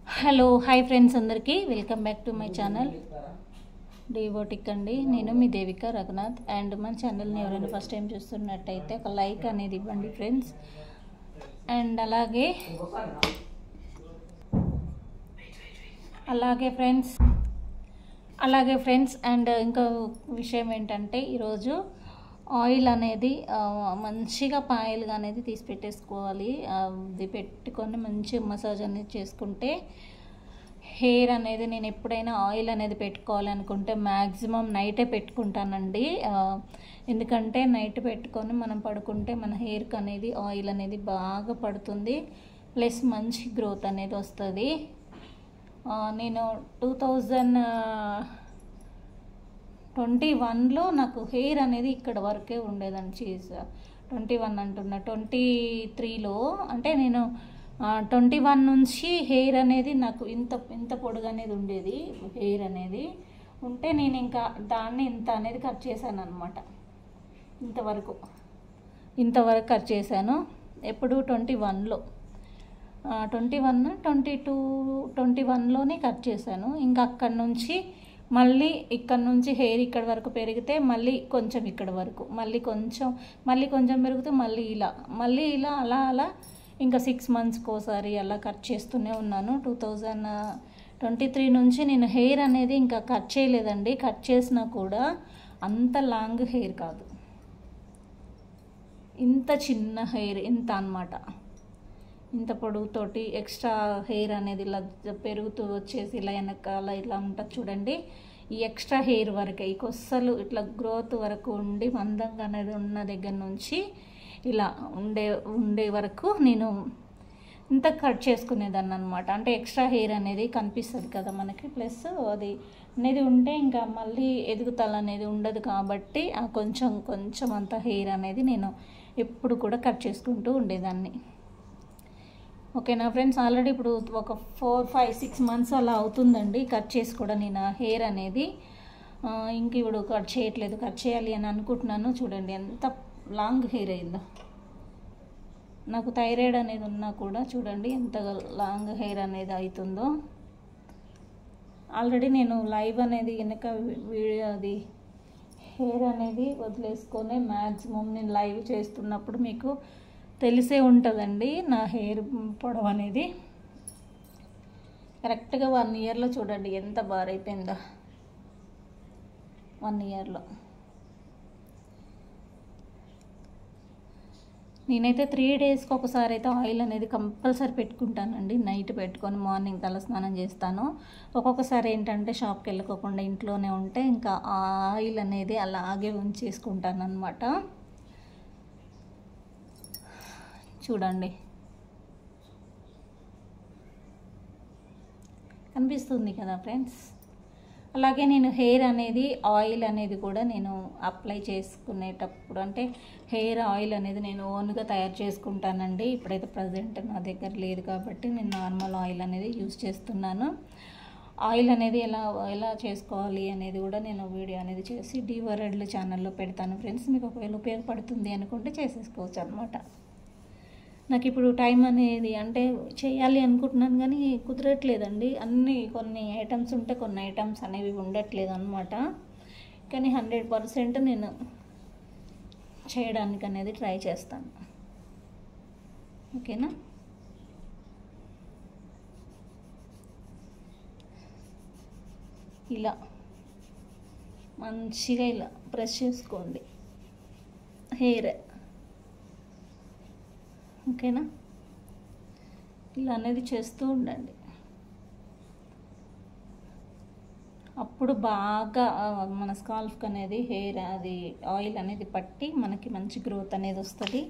Hello hi friends అందరికీ welcome back to my channel Devotic అండి. నేను మీ దేవిక రఘునాథ్. అండ్ మన ఛానల్ని ఎవరైనా ఫస్ట్ టైం చూస్తున్నట్టయితే ఒక లైక్ అనేది ఇవ్వండి ఫ్రెండ్స్. అండ్ అలాగే ఫ్రెండ్స్ అండ్ ఇంకో విషయం ఏంటంటే ఈరోజు ఆయిల్ అనేది మంచిగా పాయలుగా అనేది తీసి పెట్టేసుకోవాలి. అది పెట్టుకొని మంచి మసాజ్ అనేది చేసుకుంటే హెయిర్ అనేది, నేను ఎప్పుడైనా ఆయిల్ అనేది పెట్టుకోవాలనుకుంటే మ్యాక్సిమం నైటే పెట్టుకుంటానండి. ఎందుకంటే నైట్ పెట్టుకొని మనం పడుకుంటే మన హెయిర్కి అనేది ఆయిల్ అనేది బాగా పడుతుంది, ప్లస్ మంచి గ్రోత్ అనేది వస్తుంది. నేను 2021లో నాకు హెయిర్ అనేది ఇక్కడ వరకే ఉండేదండి. 21 అంటున్నా, 23లో అంటే నేను 21 నుంచి హెయిర్ అనేది నాకు ఇంత పొడుగు అనేది ఉండేది. హెయిర్ అనేది ఉంటే నేను ఇంకా దాన్ని ఇంత అనేది కట్ చేశాను అనమాట. ఇంతవరకు కట్ చేశాను. ఎప్పుడు 21లో 21లోనే కట్ చేశాను. ఇంకా అక్కడి నుంచి మళ్ళీ ఇక్కడ నుంచి హెయిర్ ఇక్కడ వరకు పెరిగితే మళ్ళీ కొంచెం ఇక్కడ వరకు, మళ్ళీ కొంచెం పెరిగితే మళ్ళీ ఇలా అలా ఇంకా 6 మంత్స్కి ఒకసారి అలా కట్ చేస్తూనే ఉన్నాను. 2023 నుంచి నేను హెయిర్ అనేది ఇంకా కట్ చేయలేదండి. కట్ చేసినా కూడా అంత లాంగ్ హెయిర్ కాదు, ఇంత చిన్న హెయిర్, ఇంత అన్నమాట. ఇంత పొడుగుతోటి ఎక్స్ట్రా హెయిర్ అనేది ఇలా పెరుగుతూ వచ్చేసి ఇలా వెనకాల ఇలా ఉంటుంది చూడండి. ఈ ఎక్స్ట్రా హెయిర్ వరకే, ఈ కొస్సలు ఇట్లా గ్రోత్ వరకు ఉండి మందంగా అనేది ఉన్న దగ్గర నుంచి ఇలా ఉండే వరకు నేను ఇంత కట్ చేసుకునేదాన్ని అనమాట. అంటే ఎక్స్ట్రా హెయిర్ అనేది కనిపిస్తుంది కదా మనకి, ప్లస్ అది అనేది ఉంటే ఇంకా మళ్ళీ ఎదుగుదల అనేది ఉండదు కాబట్టి ఆ కొంచెం అంత హెయిర్ అనేది నేను ఎప్పుడు కూడా కట్ చేసుకుంటూ ఉండేదాన్ని. ఓకేనా ఫ్రెండ్స్, ఆల్రెడీ ఇప్పుడు ఒక 4, 5, 6 మంత్స్ అలా అవుతుందండి కట్ చేసి కూడా నేను హెయిర్ అనేది. ఇంక ఇప్పుడు కట్ చేయాలి అని అనుకుంటున్నాను. చూడండి ఎంత లాంగ్ హెయిర్ అయిందో. నాకు థైరాయిడ్ అనేది ఉన్నా కూడా చూడండి ఎంత లాంగ్ హెయిర్ అనేది అవుతుందో. ఆల్రెడీ నేను లైవ్ అనేది వెనక వీడియో అది హెయిర్ అనేది వదిలేసుకొని మ్యాక్సిమం నేను లైవ్ చేస్తున్నప్పుడు మీకు తెలిసే ఉంటుందండి నా హెయిర్ పొడవు అనేది. కరెక్ట్గా 1 ఇయర్లో చూడండి ఎంత బారైపోయిందో. 1 ఇయర్లో నేనైతే 3 డేస్కి ఒకసారి అయితే ఆయిల్ అనేది కంపల్సరీ పెట్టుకుంటానండి. నైట్ పెట్టుకొని మార్నింగ్ తలస్నానం చేస్తాను. ఒక్కొక్కసారి ఏంటంటే షాప్కి వెళ్ళకోకుండా ఇంట్లోనే ఉంటే ఇంకా ఆయిల్ అనేది అలాగే ఉంచేసుకుంటాను అనమాట. చూడండి కనిపిస్తుంది కదా ఫ్రెండ్స్. అలాగే నేను హెయిర్ అనేది ఆయిల్ అనేది కూడా నేను అప్లై చేసుకునేటప్పుడు, అంటే హెయిర్ ఆయిల్ అనేది నేను ఓన్గా తయారు చేసుకుంటానండి. ఇప్పుడైతే ప్రజెంట్ నా దగ్గర లేదు కాబట్టి నేను నార్మల్ ఆయిల్ అనేది యూజ్ చేస్తున్నాను. ఆయిల్ అనేది ఎలా చేసుకోవాలి అనేది కూడా నేను వీడియో అనేది చేసి డివోరెడ్ల ఛానల్లో పెడతాను ఫ్రెండ్స్. మీకు ఒకవేళ ఉపయోగపడుతుంది అనుకుంటే చేసేసుకోవచ్చు అనమాట. నాకు ఇప్పుడు టైం అనేది అంటే చేయాలి అనుకుంటున్నాను కానీ కుదరట్లేదండి. కొన్ని ఐటమ్స్ ఉంటే కొన్ని ఐటమ్స్ అనేవి ఉండట్లేదు అనమాట. కానీ 100% నేను చేయడానికి అనేది ట్రై చేస్తాను. ఓకేనా. ఇలా మంచిగా ఇలా ప్రెస్ చేసుకోండి హెయిర్. ఓకేనా, ఇలా అనేది చేస్తూ ఉండండి. అప్పుడు బాగా మన స్కాల్ఫ్కి అనేది హెయిర్ అది ఆయిల్ అనేది పట్టి మనకి మంచి గ్రోత్ అనేది వస్తుంది.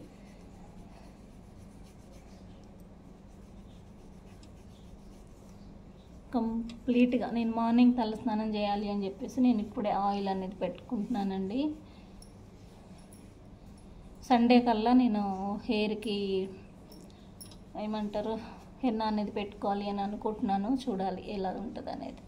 కంప్లీట్గా నేను మార్నింగ్ తలస్నానం చేయాలి అని చెప్పేసి నేను ఇప్పుడే ఆయిల్ అనేది పెట్టుకుంటున్నానండి. సండే కల్లా నేను హెయిర్కి ఏమంటారు హెన్నా అనేది పెట్టుకోవాలి అని అనుకుంటున్నాను. చూడాలి ఎలా ఉంటుంది అనేది.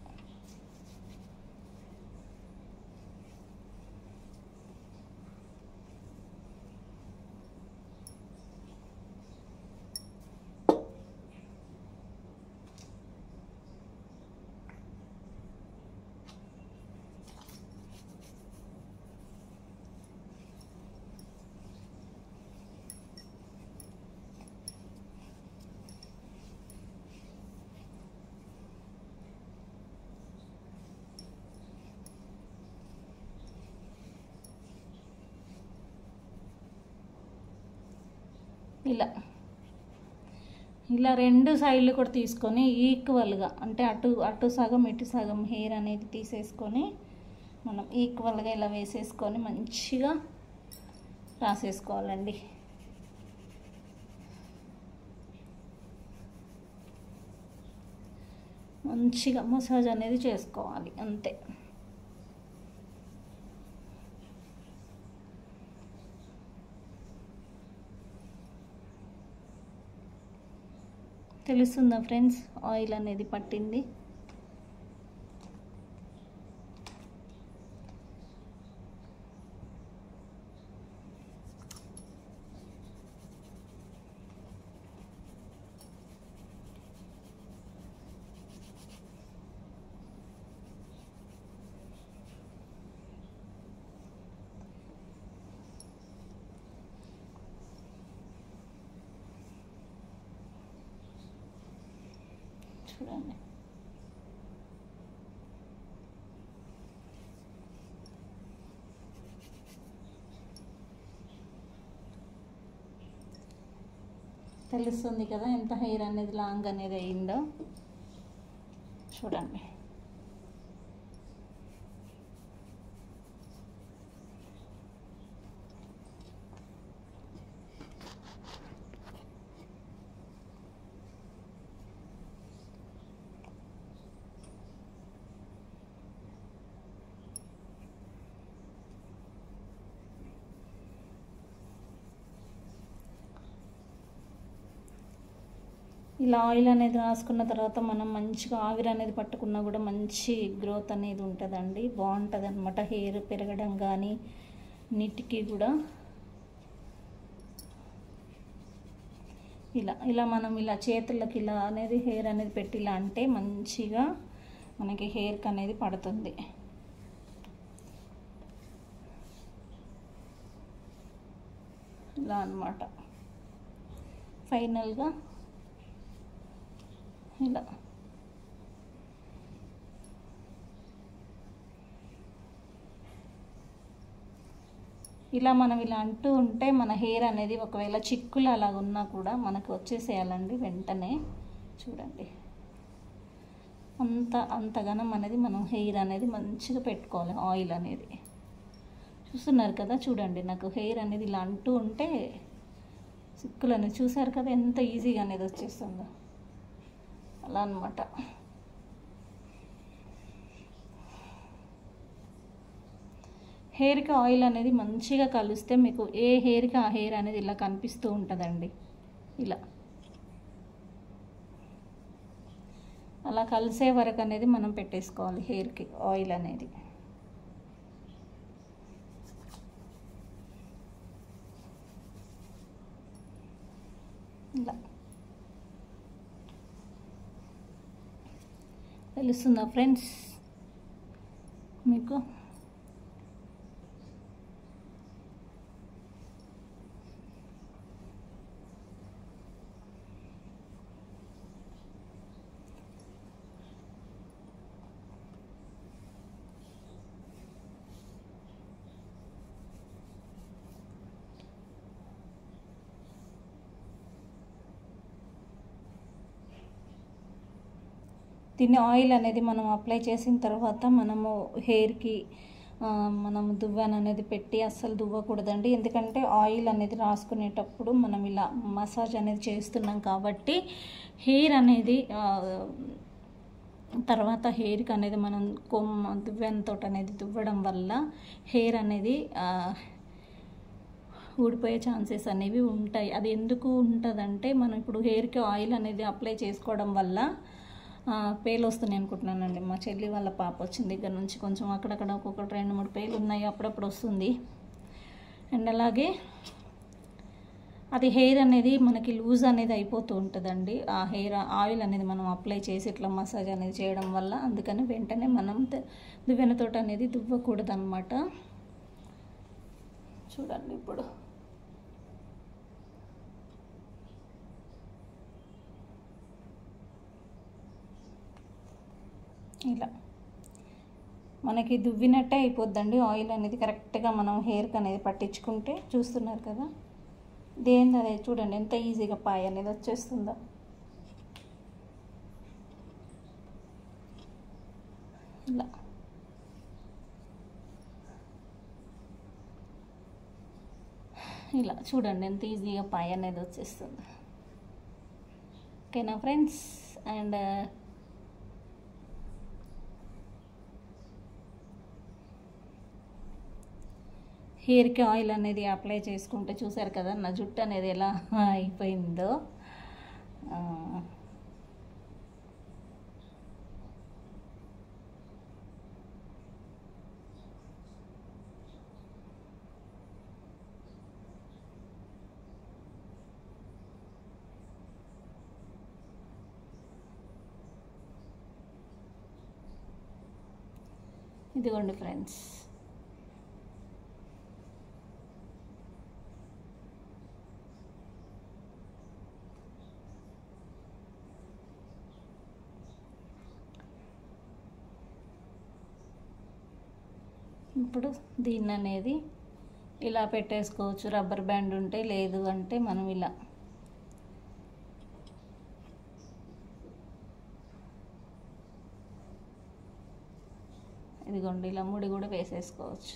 ఇలా ఇలా రెండు సైడ్లు కూడా తీసుకొని ఈక్వల్గా, అంటే అటు అటు సగం ఇటు సగం హెయిర్ అనేది తీసేసుకొని మనం ఈక్వల్గా ఇలా వేసేసుకొని మంచిగా రాసేసుకోవాలండి. మంచిగా మసాజ్ అనేది చేసుకోవాలి అంతే. తెలుస్తుందా ఫ్రెండ్స్, ఆయిల్ అనేది పట్టింది. చూడండి, తెలుస్తుంది కదా ఎంత హెయిర్ అనేది లాంగ్ అనేది అయిందో. చూడండి, ఇలా ఆయిల్ అనేది రాసుకున్న తర్వాత మనం మంచిగా ఆవిరి అనేది పట్టుకున్నా కూడా మంచి గ్రోత్ అనేది ఉంటుందండి, బాగుంటుంది అనమాట. హెయిర్ పెరగడం కానీ నీటికి కూడా ఇలా ఇలా మనం ఇలా చేతులకి ఇలా అనేది హెయిర్ అనేది పెట్టి ఇలా అంటే మంచిగా మనకి హెయిర్కి అనేది పడుతుంది. ఇలా అన్నమాట. ఫైనల్గా ఇలా ఇలా మనం ఇలా అంటూ ఉంటే మన హెయిర్ అనేది ఒకవేళ చిక్కులు అలాగ ఉన్నా కూడా మనకు వచ్చేసేయాలండి వెంటనే. చూడండి, అంతగానం అనేది మనం హెయిర్ అనేది మంచిగా పెట్టుకోవాలి. ఆయిల్ అనేది చూస్తున్నారు కదా, చూడండి నాకు హెయిర్ అనేది ఇలా అంటూ ఉంటే చిక్కులు అనేది చూసారు కదా ఎంత ఈజీగా అనేది వచ్చేస్తుందో. అలా అన్నమాట. హెయిర్కి ఆయిల్ అనేది మంచిగా కలిస్తే మీకు ఏ హెయిర్కి ఆ హెయిర్ అనేది ఇలా కనిపిస్తూ ఉంటుందండి. ఇలా అలా కలిసే వరకు అనేది మనం పెట్టేసుకోవాలి హెయిర్కి ఆయిల్ అనేది. ఇలా తెలుస్తుందా ఫ్రెండ్స్ మీకు? దీన్ని ఆయిల్ అనేది మనం అప్లై చేసిన తర్వాత మనము హెయిర్కి మనము దువ్వెన అనేది పెట్టి అస్సలు దువ్వకూడదండి. ఎందుకంటే ఆయిల్ అనేది రాసుకునేటప్పుడు మనం ఇలా మసాజ్ అనేది చేస్తున్నాం కాబట్టి హెయిర్ అనేది తర్వాత హెయిర్కి అనేది మనం దువ్వెనతో అనేది దువ్వడం వల్ల హెయిర్ అనేది ఊడిపోయే ఛాన్సెస్ అనేవి ఉంటాయి. అది ఎందుకు ఉంటుందంటే మనం ఇప్పుడు హెయిర్కి ఆయిల్ అనేది అప్లై చేసుకోవడం వల్ల పేలు వస్తున్నాయి అనుకుంటున్నానండి. మా చెల్లి వాళ్ళ పాప వచ్చిన దగ్గర నుంచి కొంచెం అక్కడక్కడ ఒక్కొక్కటి 2-3 పేలు ఉన్నాయి, అప్పుడప్పుడు వస్తుంది. అండ్ అలాగే అది హెయిర్ అనేది మనకి లూజ్ అనేది అయిపోతూ ఉంటుందండి. ఆ హెయిర్ ఆయిల్ అనేది మనం అప్లై చేసి ఇట్లా మసాజ్ అనేది చేయడం వల్ల, అందుకని వెంటనే మనం దువ్వెనతోటి అనేది దువ్వకూడదు అన్నమాట. చూడండి ఇప్పుడు ఇలా మనకి దువ్వినట్టే అయిపోద్దండి. ఆయిల్ అనేది కరెక్ట్గా మనం హెయిర్కి అనేది పట్టించుకుంటే చూస్తున్నారు కదా దేని అదే చూడండి ఎంత ఈజీగా పాయ అనేది వచ్చేస్తుందో. ఇలా ఇలా చూడండి ఎంత ఈజీగా పాయ అనేది వచ్చేస్తుంది. ఓకేనా ఫ్రెండ్స్. అండ్ హెయిర్కి ఆయిల్ అనేది అప్లై చేసుకుంటే చూసారు కదా నా జుట్టు అనేది ఎలా అయిపోయిందో. ఇదిగోండి ఫ్రెండ్స్. ఇప్పుడు దీన్ని అనేది ఇలా పెట్టేసుకోవచ్చు. రబ్బర్ బ్యాండ్ ఉంటే, లేదు అంటే మనం ఇలా ఇదిగోండి ఇలా ముడి కూడా వేసేసుకోవచ్చు.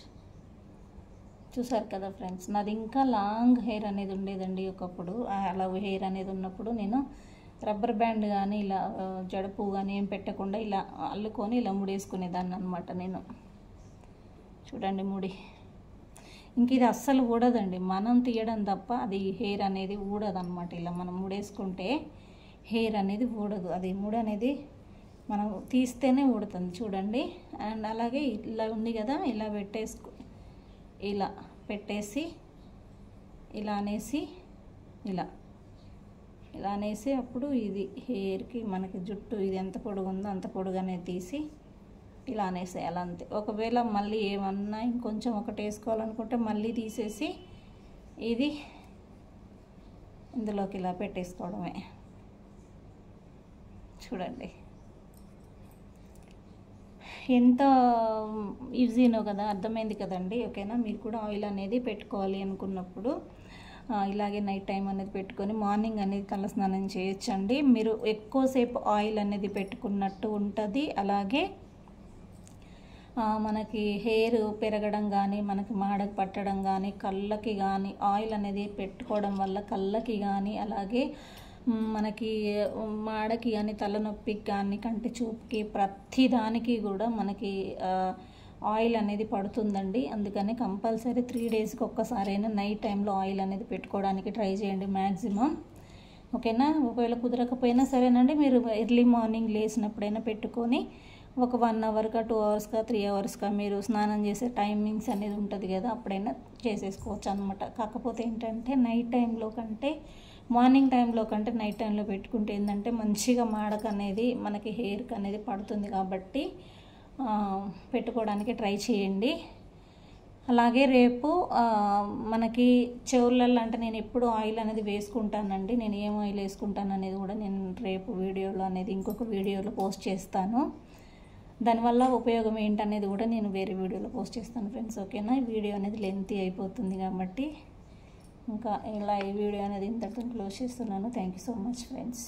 చూసారు కదా ఫ్రెండ్స్. నాది ఇంకా లాంగ్ హెయిర్ అనేది ఉండేదండి ఒకప్పుడు. అలా హెయిర్ అనేది ఉన్నప్పుడు నేను రబ్బర్ బ్యాండ్ కానీ ఇలా జడపు కానీ ఏం పెట్టకుండా ఇలా అల్లుకొని ఇలా ముడేసుకునేదాన్ని అనమాట నేను. చూడండి ముడి. ఇంక ఇది అస్సలు ఊడదండి, మనం తీయడం తప్ప అది హెయిర్ అనేది ఊడదన్నమాట. ఇలా మనం ముడేసుకుంటే హెయిర్ అనేది ఊడదు. అది ముడి అనేది మనం తీస్తేనే ఊడుతుంది చూడండి. అండ్ అలాగే ఇలా ఉంది కదా, ఇలా ఇలా పెట్టేసి ఇలా అనేసి ఇలా అనేసి అప్పుడు ఇది హెయిర్కి మనకి జుట్టు ఇది ఎంత పొడుగు ఉందో అంత పొడుగానే తీసి ఇలా అనేసేయాలి అంతే. ఒకవేళ మళ్ళీ ఏమన్నా ఇంకొంచెం ఒకటి వేసుకోవాలనుకుంటే మళ్ళీ తీసేసి ఇది ఇందులోకి ఇలా పెట్టేసుకోవడమే. చూడండి ఎంత ఈజీనో కదా, అర్థమైంది కదండి. ఓకేనా. మీరు కూడా ఆయిల్ అనేది పెట్టుకోవాలి అనుకున్నప్పుడు ఇలాగే నైట్ టైం అనేది పెట్టుకొని మార్నింగ్ అనేది తలస్నానం చేయొచ్చండి. మీరు ఎక్కువసేపు ఆయిల్ అనేది పెట్టుకున్నట్టు ఉంటుంది. అలాగే మనకి హెయిర్ పెరగడం కానీ, మనకి మాడకు పట్టడం కానీ, కళ్ళకి కానీ ఆయిల్ అనేది పెట్టుకోవడం వల్ల కళ్ళకి కానీ, అలాగే మనకి మాడకి కానీ, తలనొప్పికి కానీ, కంటి చూపుకి, ప్రతి దానికి కూడా మనకి ఆయిల్ అనేది పడుతుందండి. అందుకని కంపల్సరీ 3 డేస్కి ఒక్కసారైనా నైట్ టైంలో ఆయిల్ అనేది పెట్టుకోవడానికి ట్రై చేయండి మ్యాక్సిమం. ఓకేనా. ఒకవేళ కుదరకపోయినా సరేనండి, మీరు ఎర్లీ మార్నింగ్ లేచినప్పుడైనా పెట్టుకొని ఒక 1 అవర్గా 2 అవర్స్గా 3 అవర్స్గా మీరు స్నానం చేసే టైమింగ్స్ అనేది ఉంటుంది కదా, అప్పుడైనా చేసేసుకోవచ్చు అనమాట. కాకపోతే ఏంటంటే నైట్ టైంలో కంటే మార్నింగ్ టైంలో కంటే నైట్ టైంలో పెట్టుకుంటే ఏంటంటే మంచిగా మాడక అనేది మనకి హెయిర్కి అనేది పడుతుంది. కాబట్టి పెట్టుకోవడానికి ట్రై చేయండి. అలాగే రేపు మనకి చెవులలో అంటే నేను ఎప్పుడు ఆయిల్ అనేది వేసుకుంటానండి. నేను ఏం ఆయిల్ వేసుకుంటాను అనేది కూడా నేను రేపు వీడియోలో అనేది ఇంకొక వీడియోలో పోస్ట్ చేస్తాను. దానివల్ల ఉపయోగం ఏంటనేది కూడా నేను వేరే వీడియోలో పోస్ట్ చేస్తాను ఫ్రెండ్స్. ఓకేనా. ఈ వీడియో అనేది లెంతీ అయిపోతుంది కాబట్టి ఇంకా ఇలా ఈ వీడియో అనేది ఇంతటితో క్లోజ్ చేస్తున్నాను. Thank you so much friends.